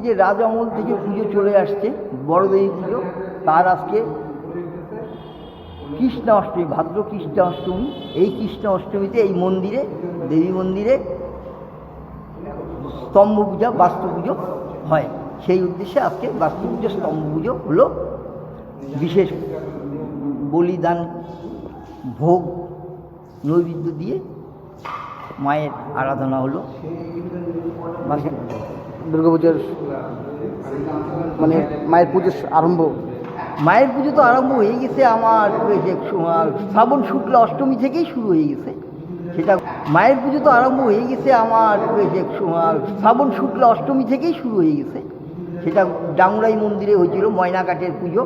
যে রাজ আমল থেকে পুজো চলে আসছে বড়দেবী পুজো, তার আজকে কৃষ্ণ অষ্টমী, ভাদ্র কৃষ্ণ অষ্টমী। এই কৃষ্ণ অষ্টমীতে এই মন্দিরে, দেবী মন্দিরে স্তম্ভ পূজা, বাস্তু পুজো হয়। সেই উদ্দেশ্যে আজকে বাস্তু পুজো, স্তম্ভ পুজো হলো। বিশেষ বলিদান, ভোগ, নৈবেদ্য দিয়ে মায়ের আরাধনা হলো। দুর্গাপূজার মানে মায়ের পুজোর আরম্ভ, মায়ের পুজো তো আরম্ভ হয়ে গেছে আমার শ্রাবণ শুক্ল অষ্টমী থেকেই শুরু হয়ে গেছে। সেটা মায়ের পুজো তো আরম্ভ হয়ে গেছে আমার শ্রাবণ শুক্ল অষ্টমী থেকেই শুরু হয়ে গেছে। সেটা ডাংরাই মন্দিরে হয়েছিল ময়নাকাঠের পুজো।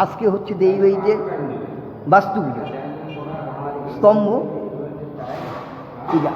আজকে হচ্ছে দেবীবাড়িতে বাস্তু পুজো, স্তম্ভ পূজা।